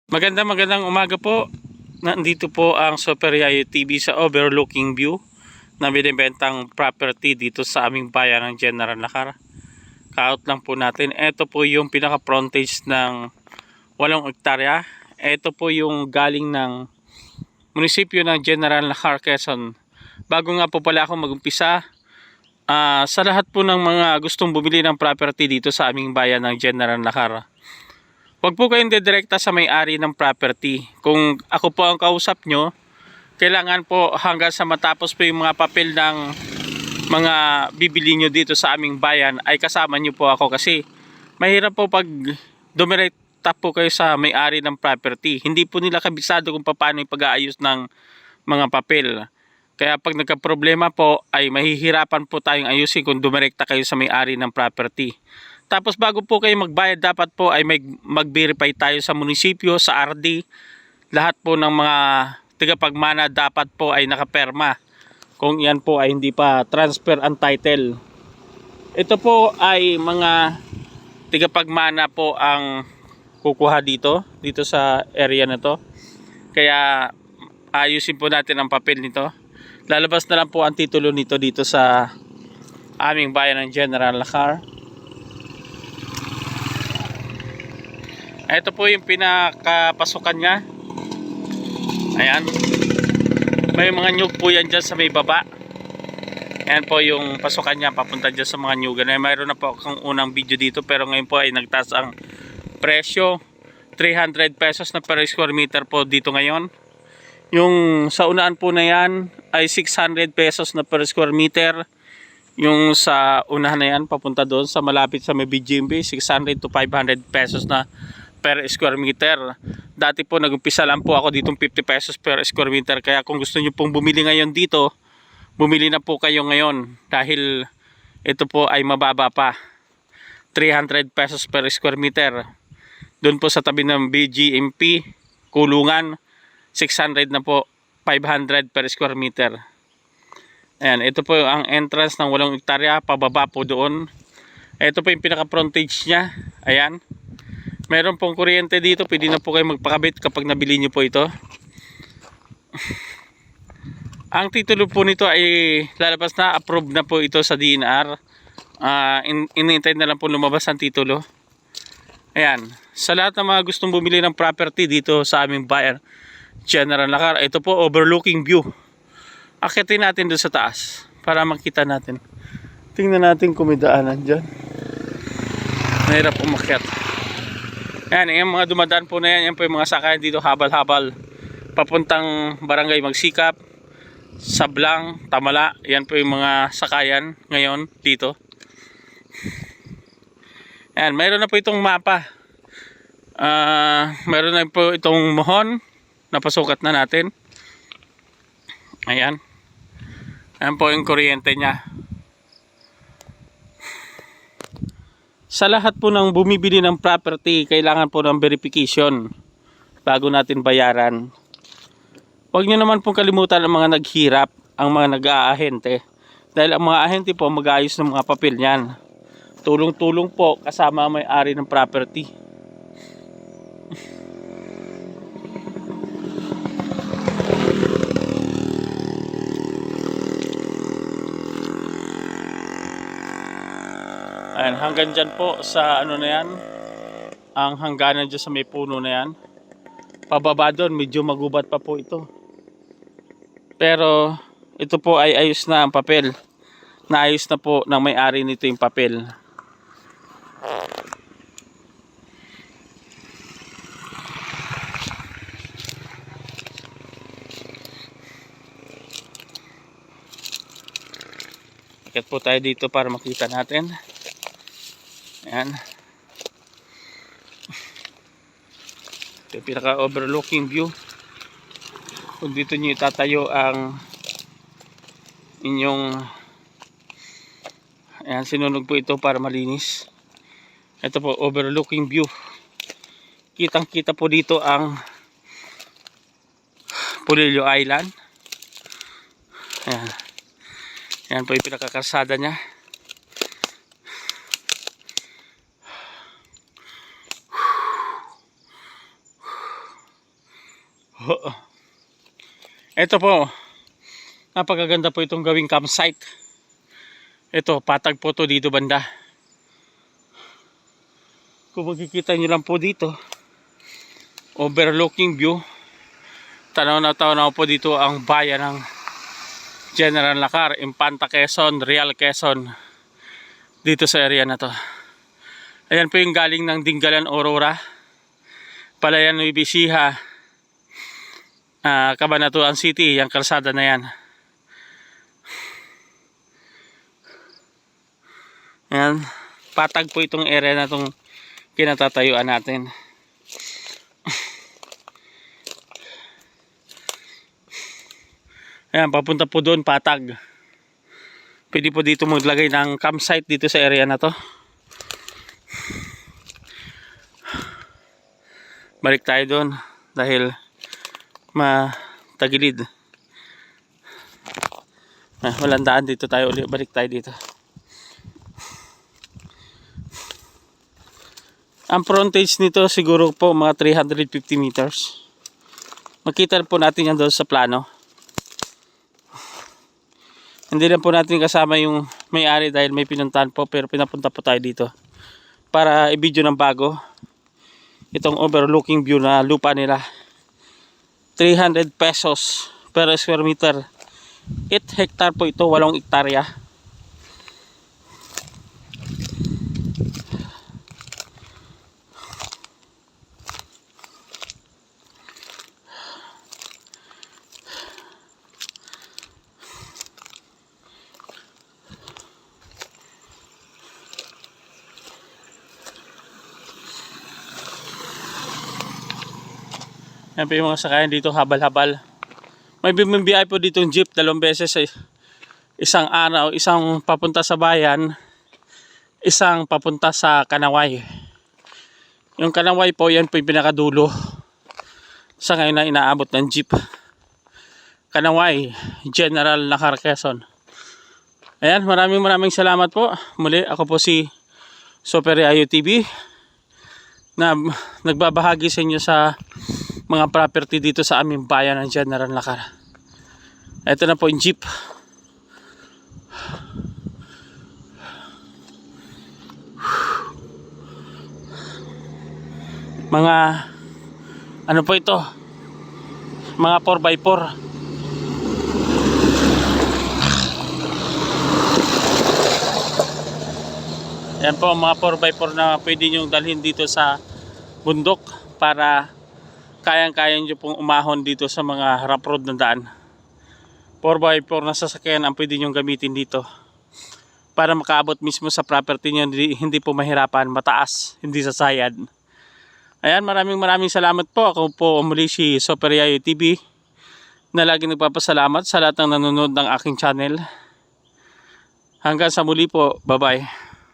Magandang umaga po. Nandito po ang Super Yayo TV sa overlooking view na binibentang property dito sa aming bayan ng General Lakar. Kaot lang po natin. Ito po yung pinaka frontage ng 8 hektarya. Ito po yung galing ng munisipyo ng General Lakar, Quezon. Bago nga po pala ako mag-umpisa, sa lahat po ng mga gustong bumili ng property dito sa aming bayan ng General Lakar, huwag po kayong dedirekta sa may-ari ng property. Kung ako po ang kausap nyo, kailangan po hanggang sa matapos po yung mga papel ng mga bibili nyo dito sa aming bayan ay kasama nyo po ako, kasi mahirap po pag dumirekta po kayo sa may-ari ng property. Hindi po nila kabisado kung paano yung pag-aayos ng mga papel. Kaya pag nagka-problema po ay mahihirapan po tayong ayusin kung dumirekta kayo sa may-ari ng property. Tapos bago po kayo magbayad, dapat po ay mag-verify tayo sa munisipyo, sa RD. Lahat po ng mga tagapagmana dapat po ay nakaperma. Kung yan po ay hindi pa transfer ang title. Ito po ay mga tagapagmana po ang kukuha dito sa area na to. Kaya ayusin po natin ang papel nito. Lalabas na lang po ang titulo nito dito sa aming bayan ng General Lakar. Ito po yung pinakapasukan niya. Ayan. May mga nyug po yan dyan sa may baba. Ayan po yung pasukan niya papunta dyan sa mga nyugan. Mayroon na po akong unang video dito, pero ngayon po ay nagtaas ang presyo. 300 pesos na per square meter po dito ngayon. Yung sa unaan po na yan ay 600 pesos na per square meter. Yung sa unahan na yan papunta doon sa malapit sa may BGMB, 600 to 500 pesos na per square meter. Dati po nag-umpisa lang po ako ditong 50 pesos per square meter. Kaya kung gusto nyo pong bumili ngayon dito, bumili na po kayo ngayon, dahil ito po ay mababa pa. 300 pesos per square meter. Doon po sa tabi ng BGMP kulungan, 600 na po, 500 per square meter. Ayan, ito po ang entrance ng 8 hektarya, pababa po doon. Ito po yung pinaka frontage nya. Ayan. Meron pong kuryente dito, pwede na po kayo magpakabit kapag nabili nyo po ito. Ang titulo po nito ay lalabas na, approve na po ito sa DNR. Inintay na lang po lumabas ang titulo. Ayan, sa lahat ng mga gustong bumili ng property dito sa aming bayan General Lakar, ito po overlooking view. Akitin natin doon sa taas para makita natin. Tingnan natin kung may daanan dyan. Mahirap umakyat. Ayan, yung mga dumadaan po na yan, yan po yung mga sakayan dito, habal-habal papuntang barangay Magsikap, Sablang, Tamala. Yan po yung mga sakayan ngayon dito. Ayan, mayroon na po itong mapa. Mayroon na po itong mohon, napasukat na natin. Ayan. Ayan po yung kuryente nya. Sa lahat po ng bumibili ng property, kailangan po ng verification bago natin bayaran. Huwag nyo naman pong kalimutan ang mga naghirap, ang mga nag-aahente. Dahil ang mga ahente po mag-aayos ng mga papel niyan. Tulong-tulong po kasama ang may-ari ng property. Ayan, hanggang dyan po sa ano na yan, ang hangganan dyan sa may puno na yan. Pababa doon, medyo magubat pa po ito. Pero ito po ay ayos na ang papel. Naayos na po ng may-ari nito yung papel. Ikot po tayo dito para makita natin. Ayan. Ito yung pinaka overlooking view. Kung dito nyo itatayo ang inyong, ayan, sinunog po ito para malinis. Ito po overlooking view. Kitang kita po dito ang Pulilio Island. Ayan. Ayan po yung pinakakarsada nya. Ito po, napakaganda po itong gawing campsite. Ito, patag po to dito banda. Kung makikita nyo lang po dito, overlooking view. Tanaw na po dito ang bayan ng General Lacar, Infanta Quezon, Real Quezon. Dito sa area na to. Ayan po yung galing ng Dingalan, Aurora, Palayan, Nueva Ecija, Cabanatuan City, yung kalsada na yan. Ayan, patag po itong area na itong kinatatayuan natin. Ayan, papunta po doon, patag. Pwede po dito maglagay ng campsite dito sa area na to. Balik tayo doon dahil matagilid. Walang daan dito, tayo ulit. Balik tayo dito. Ang frontage nito siguro po mga 350 meters. Makita po natin yan doon sa plano. Hindi lang po natin kasama yung may-ari dahil may pinuntahan po, pero pinapunta po tayo dito para i-video ng bago itong overlooking view na lupa nila. 300 pesos per square meter. 8 hectare po ito, 8 hektarya. Yan po yung mga sakayan dito, habal-habal. May bumibiyay po dito yung jeep 2 beses isang araw, isang papunta sa bayan, isang papunta sa Kanaway. Yung Kanaway po, yan po yung pinakadulo sa ngayon na inaabot ng jeep. Kanaway, General Lacar, Quezon. Ayan, maraming salamat po. Muli, ako po si Super Yayo TV na nagbabahagi sa inyo sa mga property dito sa aming bayan ng General Lacar. Ito na po yung jeep. Mga ano po ito? Mga 4x4. Yan po mga 4x4 na pwede nyo dalhin dito sa bundok para kayang-kaya nyo pong umahon dito sa mga rough road na daan. 4x4 na sasakyan ang pwede nyo gamitin dito para makaabot mismo sa property nyo, hindi po mahirapan, mataas, hindi sasayad. Ayan, maraming salamat po. Ako po muli si Super Yayo TV na lagi nagpapasalamat sa lahat ng nanonood ng aking channel. Hanggang sa muli po, bye bye.